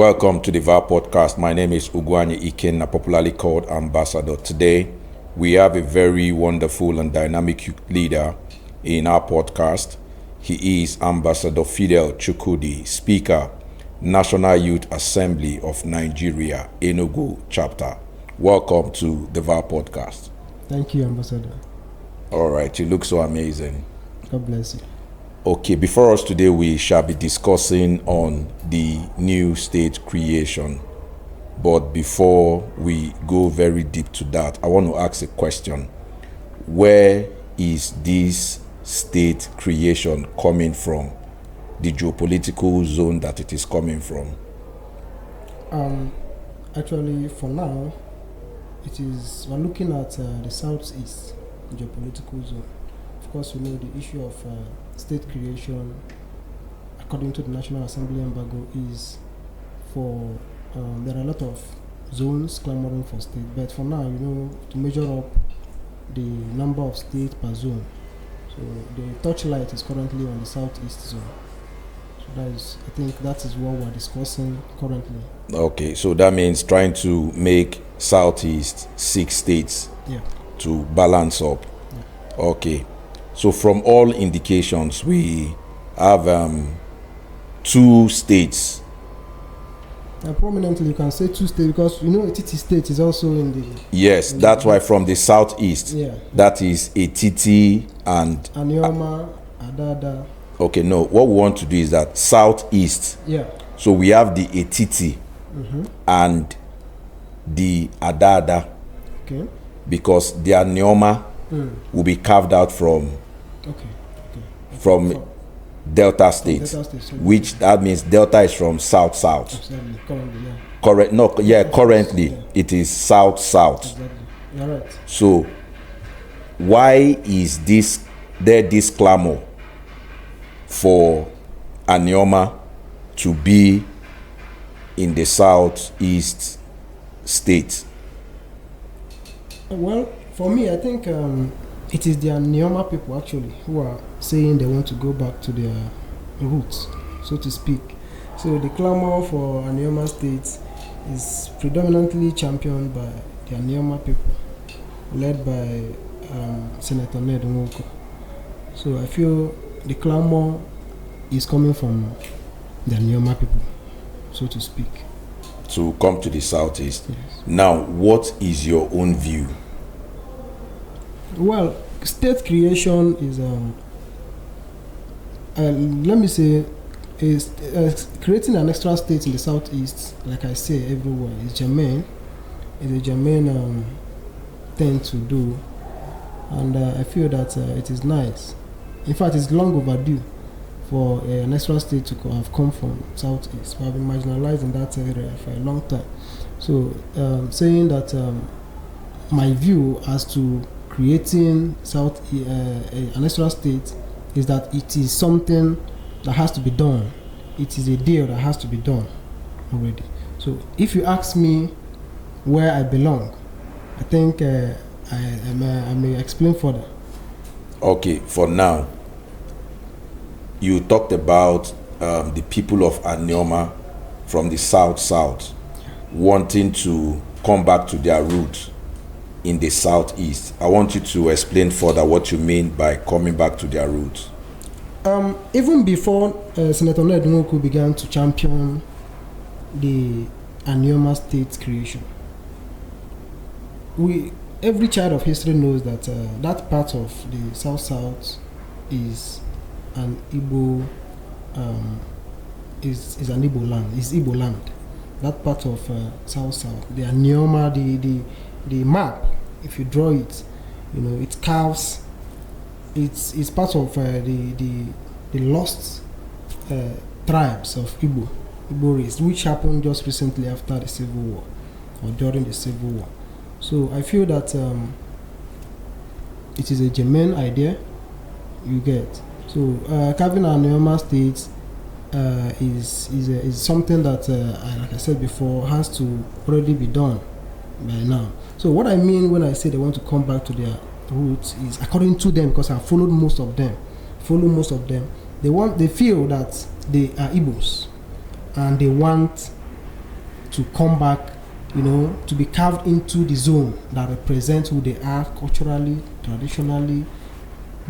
Welcome to the VAR Podcast. My name is Ugwanye Iken, popularly called Ambassador. Today, we have a very wonderful and dynamic youth leader in our podcast. He is Ambassador Fidelis Chukwudi, Speaker, National Youth Assembly of Nigeria, Enugu Chapter. Welcome to the VAR Podcast. Thank you, Ambassador. All right, you look so amazing. God bless you. Okay, before us today, we shall be discussing on the new state creation. But before we go very deep to that, I want to ask a question. Where is this state creation coming from? The geopolitical zone that it is coming from? Actually, for now, we're looking at the southeast geopolitical zone. Of course, we know the issue of state creation, according to the National Assembly embargo, is for there are a lot of zones clamoring for state. But for now, to measure up the number of states per zone, so the torchlight is currently on the southeast zone. So I think that is what we're discussing currently. Okay, so that means trying to make southeast 6 states to balance up. Yeah. Okay. So from all indications, we have 2 states. Prominently, you can say 2 states because Etiti State is also in the. Yes, that's why from the southeast, that is Etiti and Anioma, Adada. Okay, no. What we want to do is that southeast. Yeah. So we have the Etiti and the Adada. Okay. Because the Anioma will be carved out from Delta State, which that means Delta is from south. Exactly. Currently, yeah. Correct. No, yeah. Currently, it is south. Exactly. You're right. So, why is this clamor for Anioma to be in the southeast state? Well, for me, I think it is the Anioma people actually who are saying they want to go back to their roots, so to speak. So the clamor for Anioma State is predominantly championed by the Anioma people, led by Senator Ned Nwoko. So I feel the clamor is coming from the Anioma people, so to speak. To come to the southeast. Yes. Now, what is your own view? Well, state creation is, let me say, is creating an extra state in the southeast, like I say everywhere, is germane. It's a germane thing to do, and I feel that it is nice. In fact, it's long overdue for an extra state to have come from southeast. We have been marginalized in that area for a long time. So, saying that my view as to creating an extra state is that it is something that has to be done. It is a deal that has to be done already. So if you ask me where I belong, I think I may explain further. Okay, for now, you talked about the people of Anioma from the south wanting to come back to their roots in the southeast. I want you to explain further what you mean by coming back to their roots. Even before Senator Ned Nwoko began to champion the Anioma state creation, every child of history knows that that part of the south is an Igbo is an Igbo land. Is Igbo land. That part of south, the Anioma, the map, if you draw it, it carves. It's part of the lost tribes of Igbo race, which happened just recently after the Civil War or during the Civil War. So I feel that it is a germane idea. You get so carving an Anioma state is something that, like I said before, has to already be done by now. So what I mean when I say they want to come back to their roots is, according to them, because I followed most of them, they feel that they are Igbos and they want to come back, to be carved into the zone that represents who they are culturally, traditionally,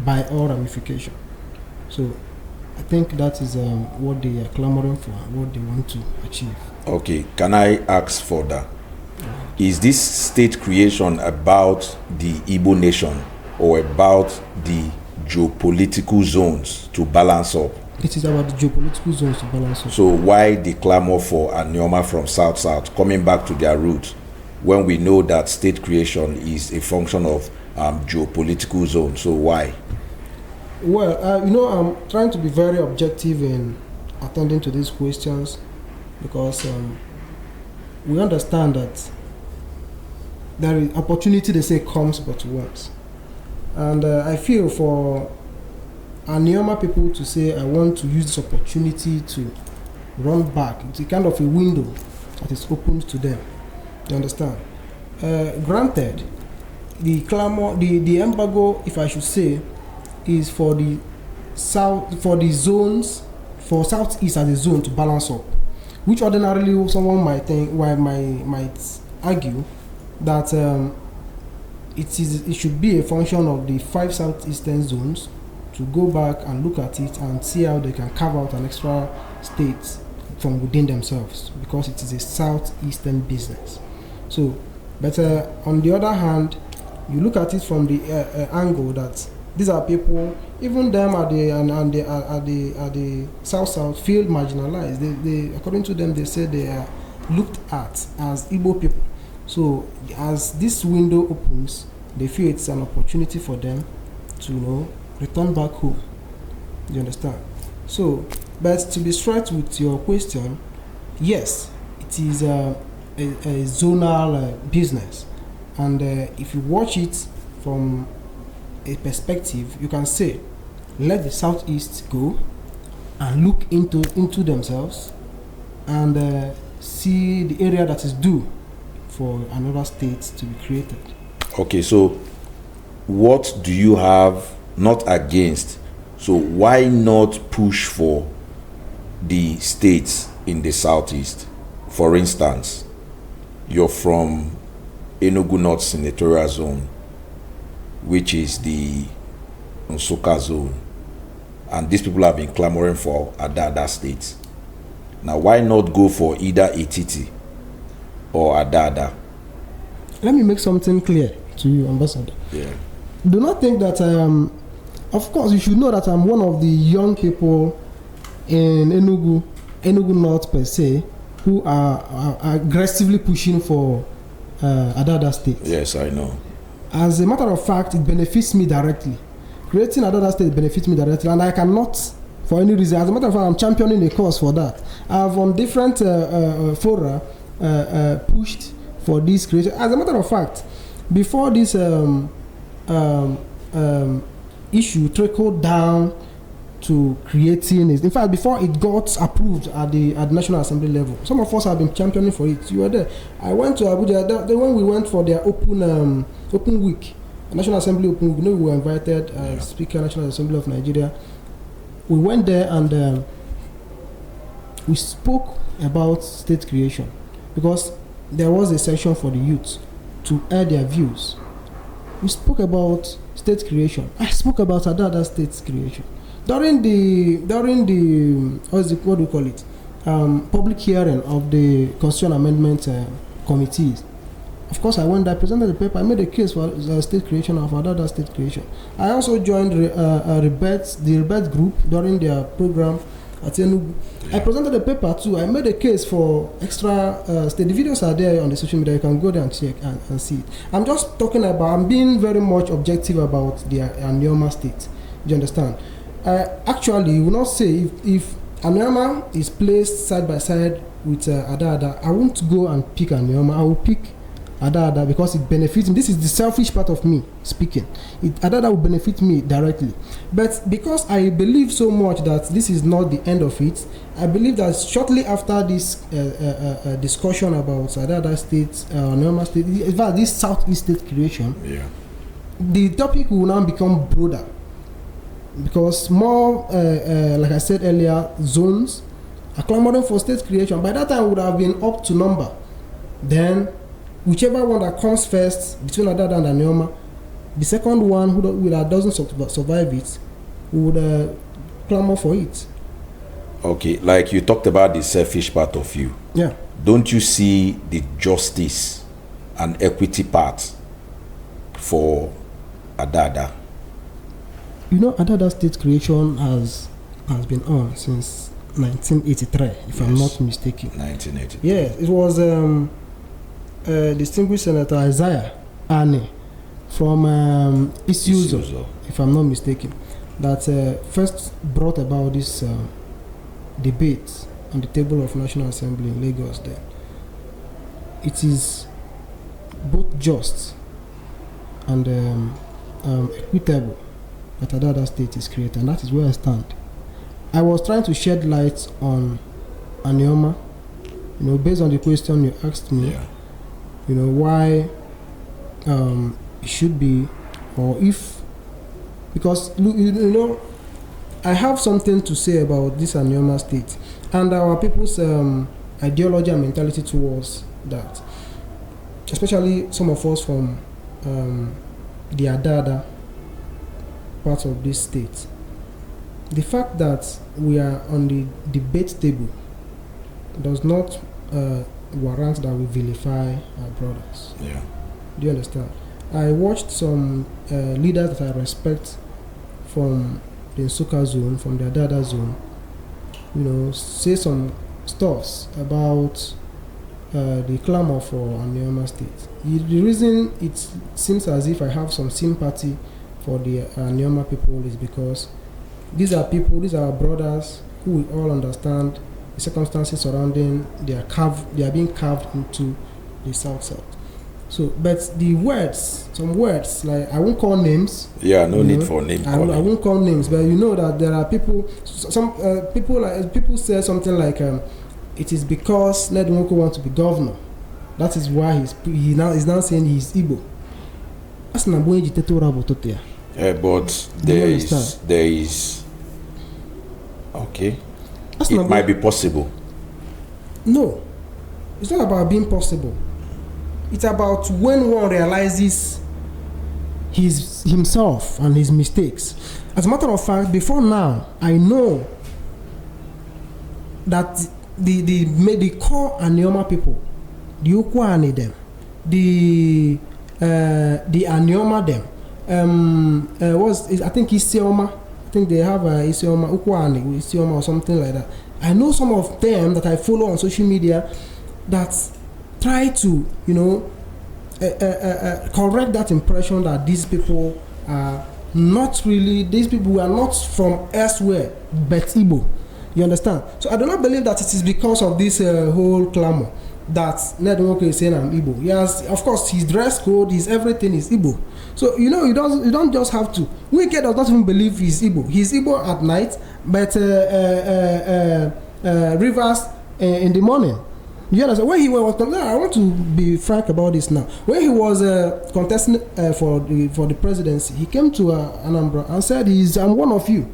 by all ramifications. So I think that is what they are clamoring for and what they want to achieve. Okay, can I ask further? Is this state creation about the Igbo nation or about the geopolitical zones to balance up? It is about the geopolitical zones to balance up. So why the clamor for Anioma from South, coming back to their roots, when we know that state creation is a function of geopolitical zones? So why? Well, I'm trying to be very objective in attending to these questions because we understand that there is opportunity, they say, comes but once. And I feel for Anioma people to say, I want to use this opportunity to run back. It's a kind of a window that is opened to them. You understand? Granted, the clamor, the embargo, if I should say, is for the south, for the zones, for southeast as a zone to balance up, which ordinarily someone might think, might argue that it should be a function of the 5 southeastern zones to go back and look at it and see how they can carve out an extra state from within themselves, because it is a southeastern business. So, but on the other hand, you look at it from the angle that these are people, even them at the south feel marginalized. They according to them, they say they are looked at as Igbo people. So as this window opens, they feel it's an opportunity for them to return back home. You understand? So, but to be straight with your question, yes, it is a zonal business, and if you watch it from a perspective, you can say, let the southeast go and look into themselves and see the area that is due for another state to be created. Okay, so what do you have not against? So why not push for the states in the southeast? For instance, you're from Enugu North Senatorial Zone, which is the Nsukka zone, and these people have been clamoring for Adada states. Now, why not go for either Etiti or Adada? Let me make something clear to you, Ambassador. Yeah. Do not think that of course, you should know that I'm one of the young people in Enugu North per se, who are aggressively pushing for Adada state. Yes, I know. As a matter of fact, it benefits me directly. Creating Adada state benefits me directly, and I cannot, for any reason. As a matter of fact, I'm championing a cause for that. I've on different fora pushed for this creation. As a matter of fact, before this issue trickled down to creating it, in fact, before it got approved at the National Assembly level, some of us have been championing for it. You were there. I went to Abuja when we went for their open week, National Assembly open week. We were invited, Speaker National Assembly of Nigeria. We went there and we spoke about state creation, because there was a session for the youth to air their views. We spoke about state creation. I spoke about Adada state creation during the what do you call it, public hearing of the constitutional amendment committees. Of course, I went there, presented the paper. I made a case for the state creation of Adada state creation. I also joined the Rebet group during their program at Enugu. I presented the paper too. I made a case for extra state. The videos are there on the social media. You can go there and check and see it. I'm just talking about, I'm being very much objective about the Anioma state. Do you understand? Actually, you will not say if Anioma is placed side by side with Adada, I won't go and pick Anioma. I will pick Adada because it benefits me. This is the selfish part of me speaking. Adada will benefit me directly. But because I believe so much that this is not the end of it, I believe that shortly after this discussion about Adada state, Anioma state, in fact, this southeast state creation, the topic will now become broader. Because more, like I said earlier, zones are clamoring for state creation. By that time, would have been up to number. Then, whichever one that comes first between Adada and Anioma, the second one who doesn't survive it would clamor for it. Okay, like you talked about the selfish part of you. Yeah. Don't you see the justice and equity part for Adada? You know, Adada state creation has been on since 1983, if I'm not mistaken. 1983. Yes, it was distinguished Senator Isaiah Ane from Isuzo, if I'm not mistaken, that first brought about this debate on the table of National Assembly in Lagos. Then it is both just and equitable that Adada state is created, and that is where I stand. I was trying to shed light on Anioma, based on the question you asked me, why it should be, or if, because I have something to say about this Anioma state and our people's ideology and mentality towards that, especially some of us from the Adada part of this state. The fact that we are on the debate table does not warrant that we vilify our brothers. Yeah. Do you understand? I watched some leaders that I respect from the Nsukka zone, from the Adada zone, say some stuffs about the clamor for Anioma state. The reason it seems as if I have some sympathy for the Anioma people is because these are our brothers who we all understand the circumstances surrounding they are being carved into the south. So, but some words, like I won't call names. Yeah, no need for name calling. I won't call names, but you know that there are people. Some people say something like, "It is because Ned Nwoko wants to be governor. That is why he's now saying he's Igbo." That's not going to but there is. Okay. It might be possible. No, it's not about being possible. It's about when one realizes himself and his mistakes. As a matter of fact, before now, I know that the core Anioma people, the Ukwane them, the Anioma them, I think Isioma. I think they have Isioma, Ukwane, Isioma or something like that. I know some of them that I follow on social media that try to, correct that impression that these people are not really, these people are not from elsewhere but Igbo. You understand? So I do not believe that it is because of this whole clamor that Ned Nwoko is saying I'm Igbo. Yes, of course, his dress code, his everything is Igbo. So you don't just have to. Wike does not even believe he's Igbo. He's Igbo at night, but Rivers in the morning. You understand? When he was, I want to be frank about this now. When he was contesting for the presidency, he came to Anambra and said, "I'm one of you."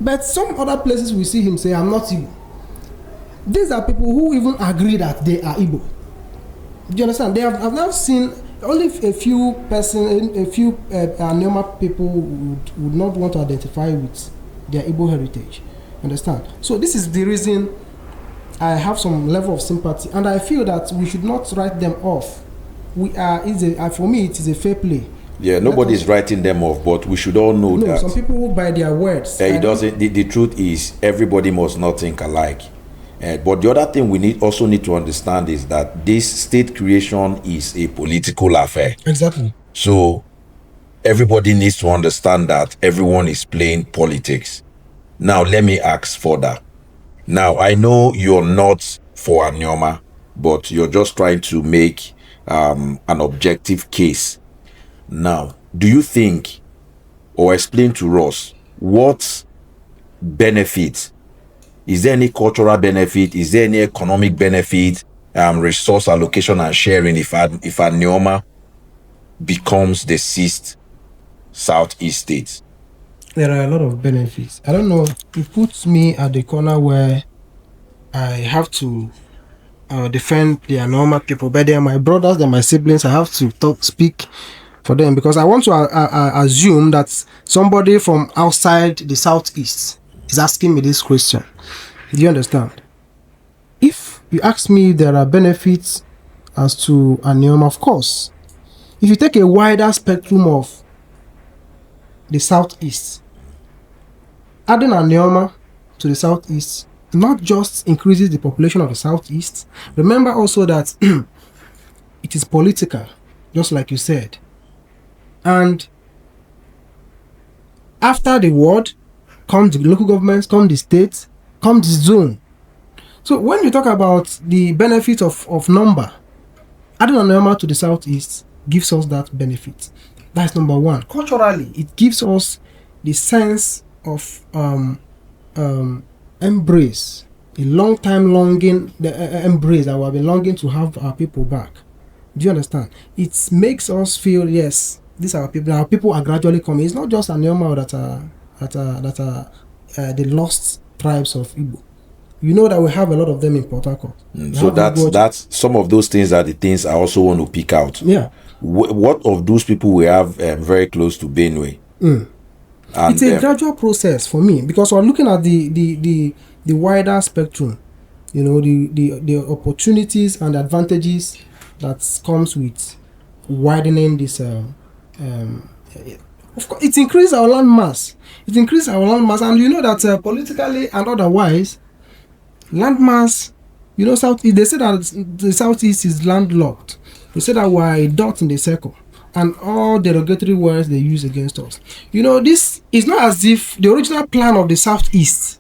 But some other places we see him say, "I'm not Igbo." These are people who even agree that they are Igbo. Do you understand? I've now seen only a few Anioma people would not want to identify with their Igbo heritage. Understand? So this is the reason I have some level of sympathy, and I feel that we should not write them off. For me, it is a fair play. Yeah, nobody's writing them off, but we should all know that. Some people by their words. It doesn't. The truth is, everybody must not think alike. But the other thing we also need to understand is that this state creation is a political affair. Exactly. So everybody needs to understand that everyone is playing politics. Now, let me ask further. Now, I know you're not for Anioma, but you're just trying to make an objective case. Now, do you think, or explain to us, what benefit? Is there any cultural benefit? Is there any economic benefit, resource allocation and sharing if Anioma becomes the sixth Southeast state? There are a lot of benefits. I don't know. It puts me at the corner where I have to defend the Anioma people, but they are my brothers, they're my siblings. I have to speak for them because I want to assume that somebody from outside the southeast is asking me this question. Do you understand? If you ask me, there are benefits as to Anioma, of course. If you take a wider spectrum of the southeast, adding Anioma to the southeast not just increases the population of the southeast. Remember also that it is political, just like you said. And after the ward comes the local governments, come the states, come the zone. So when you talk about the benefit of number, adding Anioma to the southeast gives us that benefit. That's number one. Culturally, it gives us the sense of embrace, a long time longing, the embrace that we have been longing to have our people back. Do you understand? It makes us feel, yes, these are our people. Our people are gradually coming. It's not just Anioma that are the lost tribes of Igbo. You know that we have a lot of them in Port Harcourt. So that's some of those things are the things I also want to pick out. Yeah. What of those people we have very close to Benue? And it's a gradual process for me because we're looking at the wider spectrum. You know, the opportunities and advantages that comes with widening this. Of course, it increases our land mass. And you know that politically and otherwise, land mass. You know, southeast. They say that the southeast is landlocked. They say that we're a dot in the circle, and all derogatory words they use against us. You know, this is not as if the original plan of the southeast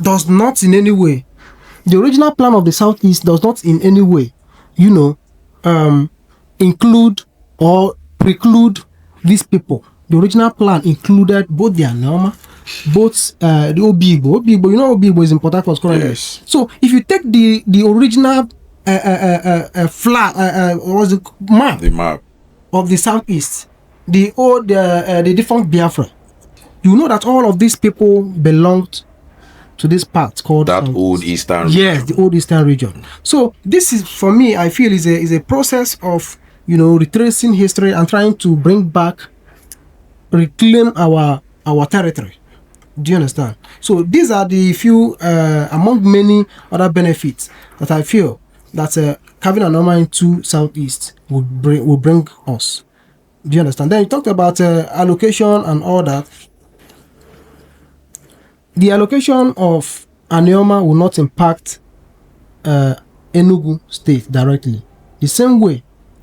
does not in any way. The original plan of the southeast does not in any way, you know, include or preclude these people. The original plan included both the Anioma, both the Obibo. Obibo, you know, Obibo is in Port Harcourt currently. Yes. So if you take the original map of the southeast, the old the defunct Biafra, you know that all of these people belonged to this part called that old eastern region. Yes, the old eastern region. So this is, for me, I feel is a process of, you know, retracing history and trying to reclaim our territory. Do you understand? So these are the few among many other benefits that I feel that having Anioma into southeast will bring us. Do you understand? Then you talked about allocation and all that. The allocation of Anioma will not impact Enugu State directly. The same way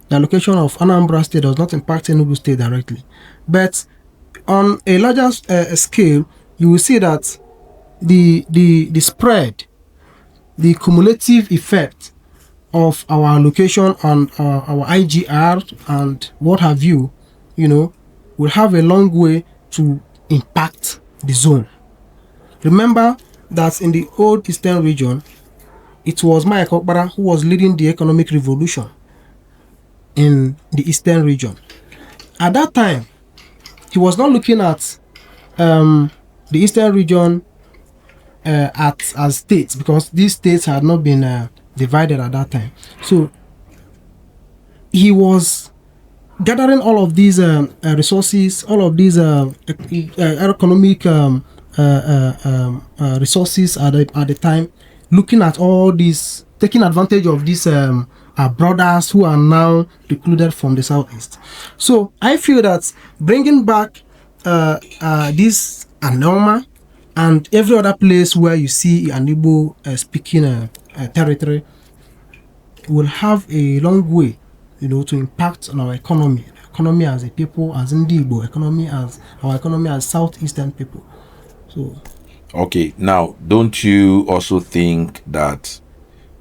the allocation of Anambra State does not impact Enugu State directly. But on a larger scale, you will see that the spread, the cumulative effect of our allocation and our IGR and what have you, you know, will have a long way to impact the zone. Remember that in the old eastern region, it was Maya Kokbara who was leading the economic revolution in the eastern region. At that time, he was not looking at the eastern region as states, because these states had not been divided at that time. So he was gathering all of these resources, all of these economic resources at the time, looking at all these, taking advantage of these our brothers who are now recruited from the southeast. So I feel that bringing back this Anioma and every other place where you see an Igbo speaking territory will have a long way, you know, to impact on our economy as a people, as Igbo economy, as our economy as southeastern people. So, okay, now don't you also think that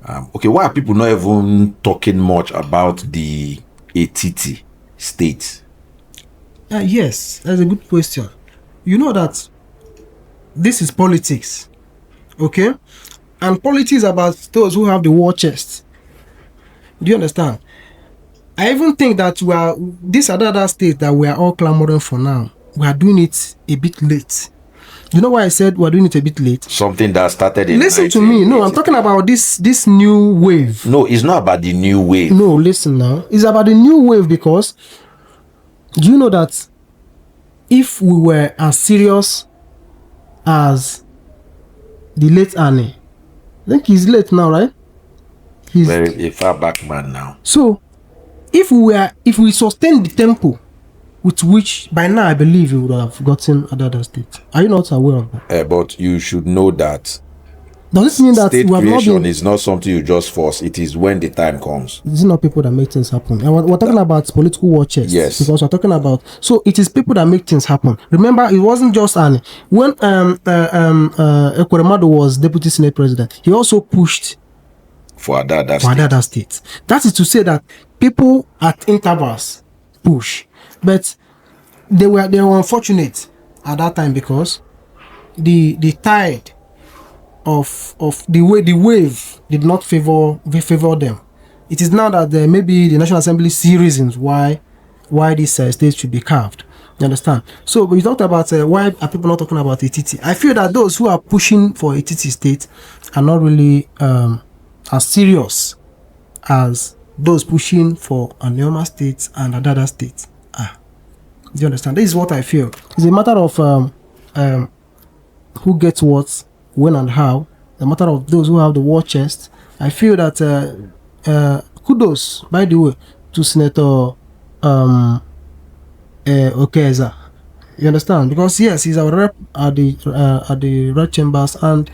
why are people not even talking much about the Etiti state? Yes, that's a good question. You know that this is politics, okay? And politics about those who have the war chest. Do you understand? I even think that this Adada state that we are all clamoring for now, we are doing it a bit late. You know why I said we're doing it a bit late? Something that started in Listen to me. No, I'm talking about this new wave. No, it's not about the new wave. No, listen now. It's about the new wave because do you know that if we were as serious as the late Annie, I think he's late now, right? He's very a far back man now. So if we sustain the tempo with which by now I believe we would have gotten Adada State. Are you not aware of that? But you should know that does this mean that state we have creation not been, is not something you just force. It is when the time comes. These are not people that make things happen. And we're talking about political war chest. Yes. Because we're talking about, so it is people that make things happen. Remember, it wasn't just Annie. When Ekweremadu was deputy senate president, he also pushed for Adada State. That is to say that people at intervals push. But they were unfortunate at that time because the tide of the wave did not favor them. It is now that maybe the National Assembly see reasons why this state should be carved. You understand? So we talked about why are people not talking about Etiti. I feel that those who are pushing for Etiti state are not really as serious as those pushing for Anioma State and Adada State. Do you understand? This is what I feel. It's a matter of who gets what, when and how. A matter of those who have the war chest. I feel that kudos, by the way, to Senator Okeza. You understand? Because yes, he's our rep at the red chambers, and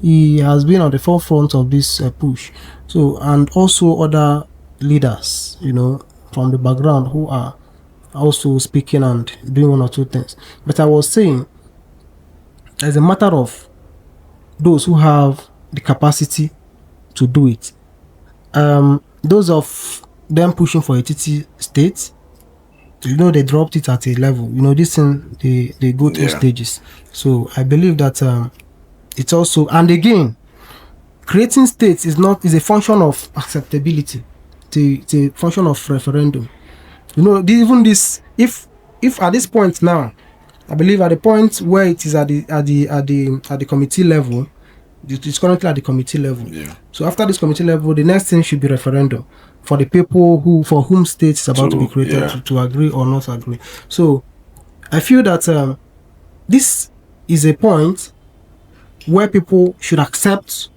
he has been on the forefront of this push. So, and also other leaders, from the background who are also speaking and doing one or two things. But I was saying, as a matter of those who have the capacity to do it, those of them pushing for a TT state, they dropped it at a level. This thing, they go through stages. So I believe that it's also, and again, creating states is a function of acceptability. It's a function of referendum. Even this, if at this point now, I believe at the point where it is at the committee level, it is currently at the committee level. Yeah. So after this committee level, the next thing should be referendum for the people for whom states is about to be created to agree or not agree. So I feel that this is a point where people should accept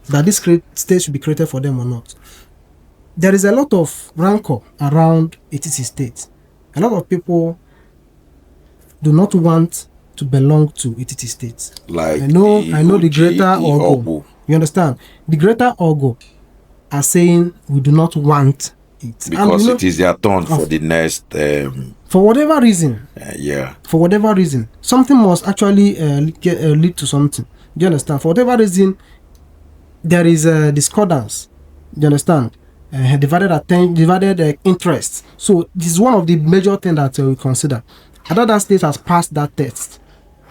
that this state should be created for them or not. There is a lot of rancor around Etiti State. A lot of people do not want to belong to Etiti State. Like I know the greater Ogo. You understand? The greater Ogo are saying we do not want it. Because it is their turn for the next... for whatever reason. For whatever reason. Something must actually lead to something. Do you understand? For whatever reason, there is a discordance. Do you understand? Divided interest. So this is one of the major things that we consider. Adada State has passed that test.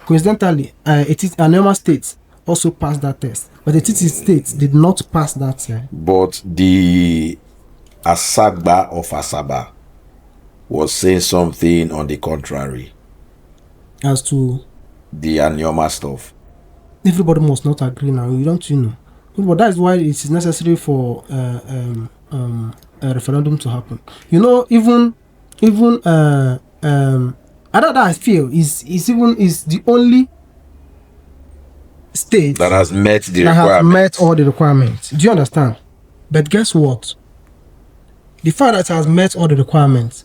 Coincidentally, Anioma State also passed that test, but the Etiti State did not pass that. But the Asagba of Asaba was saying something on the contrary. As to the Anioma stuff. Everybody must not agree now. But that is why it is necessary for a referendum to happen. Even Adada, I feel, is the only state that has met all the requirements. Do you understand? But guess what? The fact that it has met all the requirements,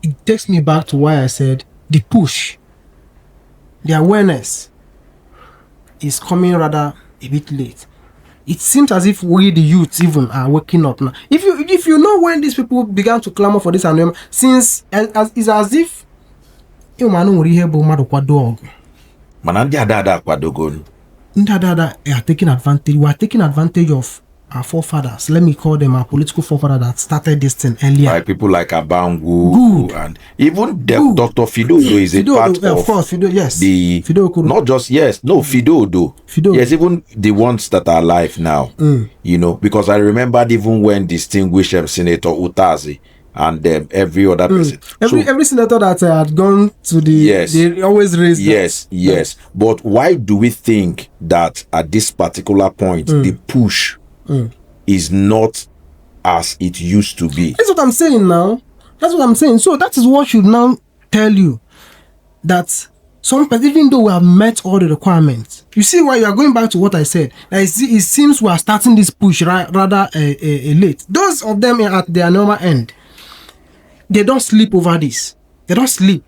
it takes me back to why I said the push, the awareness is coming rather a bit late. It seems as if we, the youth, even are waking up now. If you know when these people began to clamor for this Anioma, since it's as if are taking advantage. We are taking advantage of our forefathers. Let me call them our political forefathers that started this thing earlier. Like people like Abangu and even Dr. Fidodo is a part of course, Fido, yes. The Fido not just Fidodo. Yes, even the ones that are alive now. Because I remembered even when distinguished Senator Utazi and every other person. Every senator that had gone to the, yes, they always raise yes. But why do we think that at this particular point the push is not as it used to be? That's what I'm saying now. That's what I'm saying. So that is what should now tell you that even though we have met all the requirements, you see why you are going back to what I said. It seems we are starting this push rather late. Those of them at their normal end, they don't sleep over this. They don't sleep.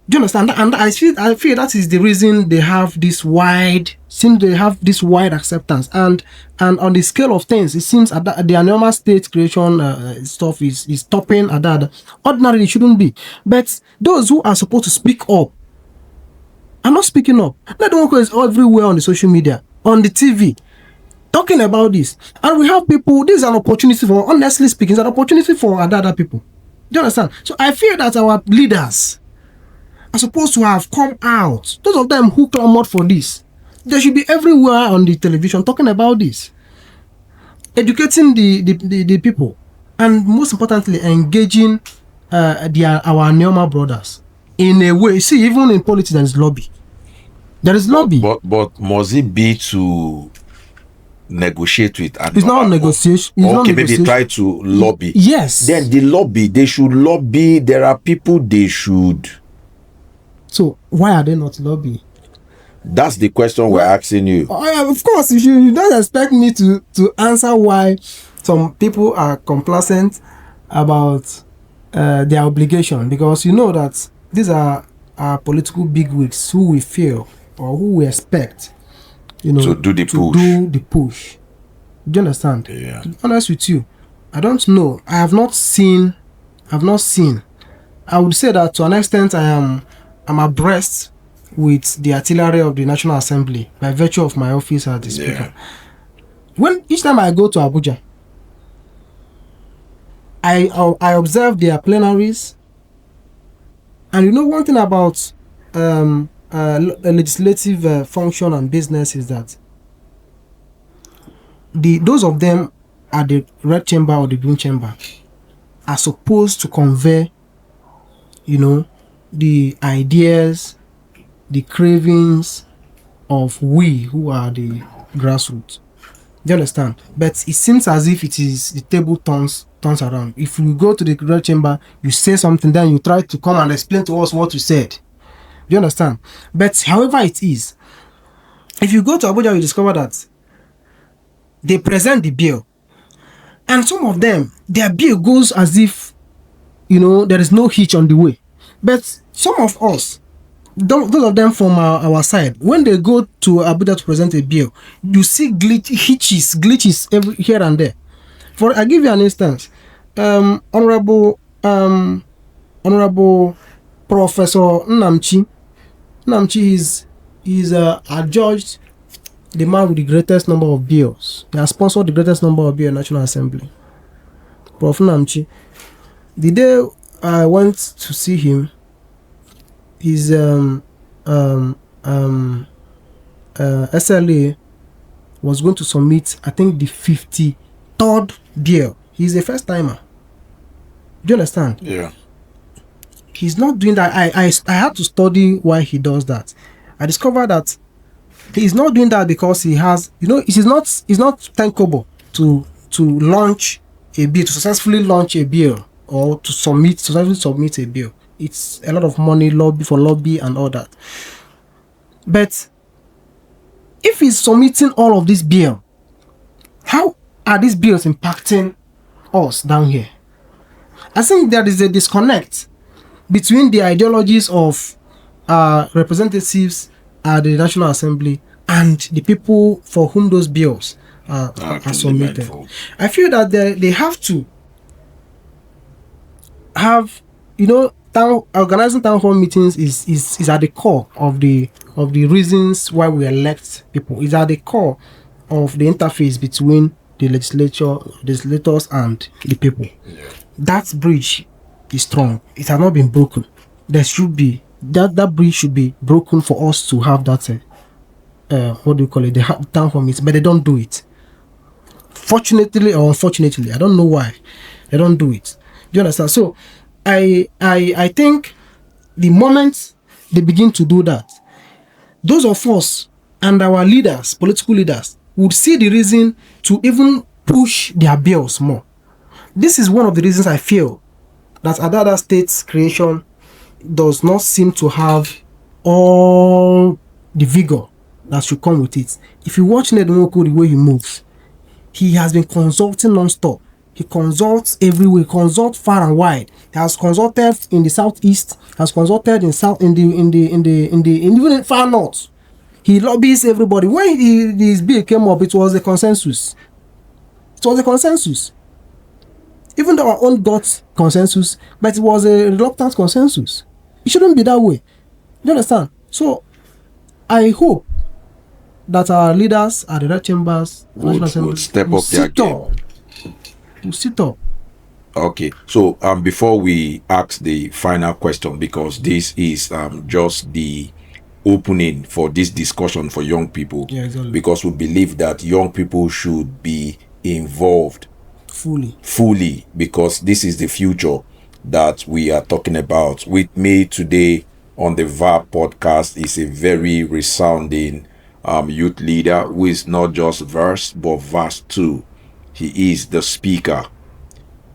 Do you understand? And I feel that is the reason they have this wide acceptance. And on the scale of things, it seems that the Anioma state creation stuff is topping Adada. Ordinarily, it shouldn't be. But those who are supposed to speak up are not speaking up. Let them go everywhere on the social media, on the TV, talking about this. And we have people, this is an opportunity for, honestly speaking, it's an opportunity for Adada people. Do you understand? So I feel that our leaders are supposed to have come out. Those of them who clamored for this, they should be everywhere on the television talking about this, educating the people, and most importantly, engaging our Anioma brothers in a way. See, even in politics, there is lobby. There is lobby. But must it be to negotiate with? It's not negotiation. Maybe try to lobby. Yes. Then the lobby, they should lobby. There are people they should. So why are they not lobbying? That's the question we're asking you. Of course, you don't expect me to answer why some people are complacent about their obligation, because you know that these are political bigwigs who we feel or who we expect, to do the push. Do you understand? Yeah. To be honest with you, I don't know. I have not seen. I would say that to an extent I'm abreast with the artillery of the National Assembly by virtue of my office as the speaker. When each time I go to Abuja, I observe their plenaries, and one thing about legislative function and business is that those of them at the red chamber or the green chamber are supposed to convey, the ideas, the cravings of we who are the grassroots. Do you understand? But it seems as if it is the table turns around. If you go to the red chamber, you say something, then you try to come and explain to us what you said. Do you understand? But however it is, if you go to Abuja, you discover that they present the bill, and some of them, their bill goes as if there is no hitch on the way. But some of us, those of them from our side, when they go to Abuja to present a bill, you see glitches every here and there. I give you an instance. Honorable Professor Nnamchi is adjudged the man with the greatest number of bills. He has sponsored the greatest number of bills in National Assembly. Prof. Nnamchi. The day I went to see him, his SLA was going to submit, I think, the 53rd bill. He's a first timer. Do you understand? Yeah. He's not doing that. I had to study why he does that. I discovered that he's not doing that because he has, it's not 10 kobo to launch a bill, to successfully launch a bill, or to successfully submit a bill. It's a lot of money, lobby and all that. But if he's submitting all of this bill, how are these bills impacting us down here? I think there is a disconnect between the ideologies of representatives at the National Assembly and the people for whom those bills are submitted. I feel that they have to have, organizing town hall meetings is at the core of the reasons why we elect people. It's at the core of the interface between the legislators and the people. Yeah. That bridge is strong. It has not been broken. There should be that bridge should be broken for us to have that the town hall meetings, but they don't do it. Fortunately or unfortunately, I don't know why they don't do it. you understand? So I think the moment they begin to do that, those of us and our leaders, political leaders, would see the reason to even push their bills more. This is one of the reasons I feel that Adada State's creation does not seem to have all the vigor that should come with it. If you watch NYAN Enugu, the way he moves, he has been consulting non-stop. He consults everywhere, consults far and wide. He has consulted in the southeast, has consulted in even far north. He lobbies everybody. When this bill came up, it was a consensus. It was a consensus. Even though our own got consensus, but it was a reluctant consensus. It shouldn't be that way. You understand? So I hope that our leaders at the red chambers would step up their game. Will sit up. Okay, so before we ask the final question, because this is just the opening for this discussion for young people, exactly. Because we believe that young people should be involved fully, because this is the future that we are talking about. With me today on the VAR Podcast is a very resounding youth leader who is not just verse but verse 2. He is the speaker,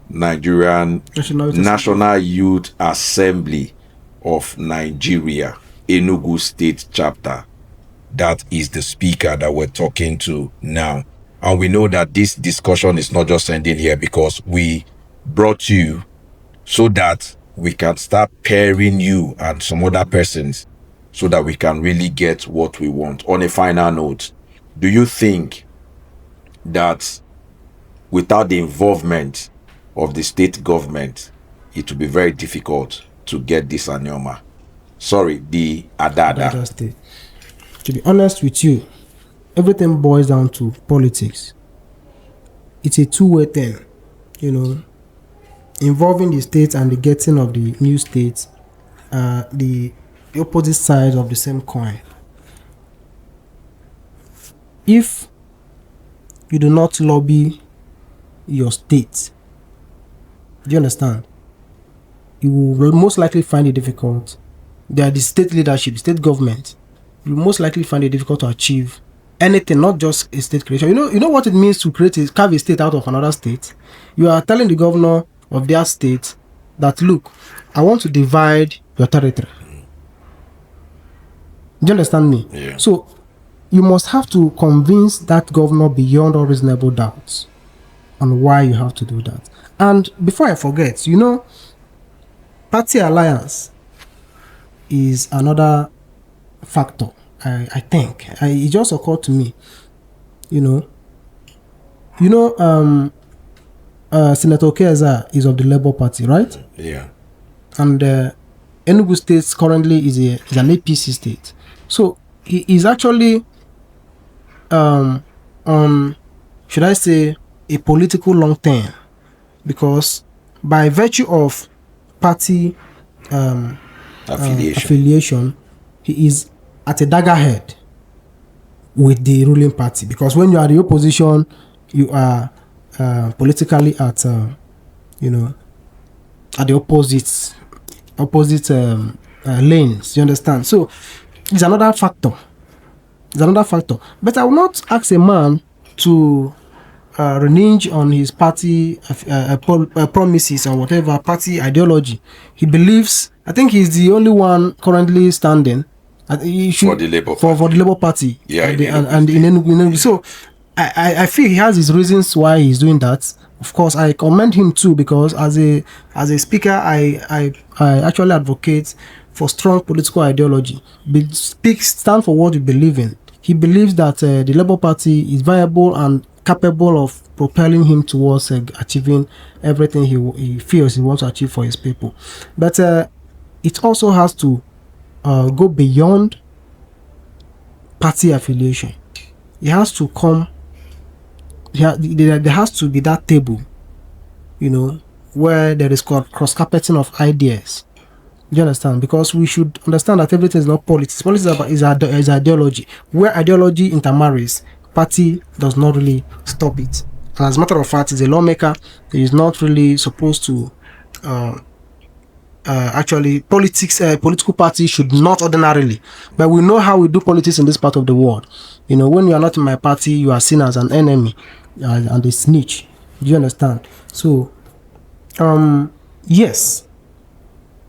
Nigerian National Youth Assembly of Nigeria, Enugu State Chapter. That is the speaker that we're talking to now. And we know that this discussion is not just ending here, because we brought you so that we can start pairing you and some other persons so that we can really get what we want. On a final note, do you think that without the involvement of the state government, it will be very difficult to get this Anioma? Sorry, the Adada State. To be honest with you, everything boils down to politics. It's a two-way thing, involving the state and the getting of the new states, the opposite sides of the same coin. If you do not lobby your state, do you understand? You will most likely find it difficult. The state leadership, the state government, you will most likely find it difficult to achieve anything, not just a state creation. You know what it means to carve a state out of another state? You are telling the governor of their state that, look, I want to divide your territory. Do you understand me? Yeah. So you must have to convince that governor beyond all reasonable doubts on why you have to do that. And before I forget, party alliance is another factor. I think it just occurred to me. Senator Okeza is of the Labour Party, right? Yeah. And Enugu State currently is an APC state. So he is actually on, should I say, a political long term, because by virtue of party affiliation, he is at a daggerhead with the ruling party, because when you are the opposition, you are politically at the opposite lanes. You understand? So it's another factor. But I will not ask a man to renege on his party promises and whatever party ideology he believes. I think he's the only one currently standing. He should, for the Labour Party. Yeah, and in Enugu. So I feel he has his reasons why he's doing that. Of course, I commend him too, because as a speaker, I actually advocate for strong political ideology. Stand for what you believe in. He believes that the Labour Party is viable and capable of propelling him towards achieving everything he feels he wants to achieve for his people. But it also has to go beyond party affiliation. It has to come. There has to be that table, where there is cross-carpeting of ideas. Do you understand? Because we should understand that everything is not politics. Politics is ideology. Where ideology intermarries, party does not really stop it. And as a matter of fact, as a lawmaker, he is not really supposed to actually political parties should not ordinarily, but we know how we do politics in this part of the world. When you are not in my party, you are seen as an enemy and a snitch. Do you understand? So yes,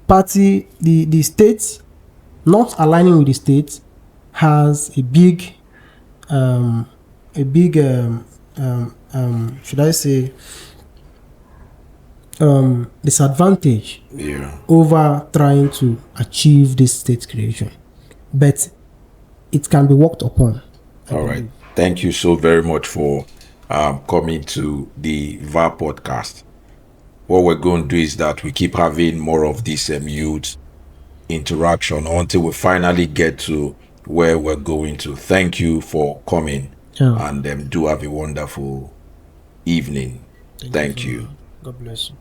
the state not aligning with the state has a big should I say disadvantage over trying to achieve this state creation, but it can be worked upon. All right. Thank you so very much for coming to the VAR podcast. What we're going to do is that we keep having more of this youth interaction until we finally get to where we're going to. Thank you for coming, and do have a wonderful evening. Thank you. God bless you.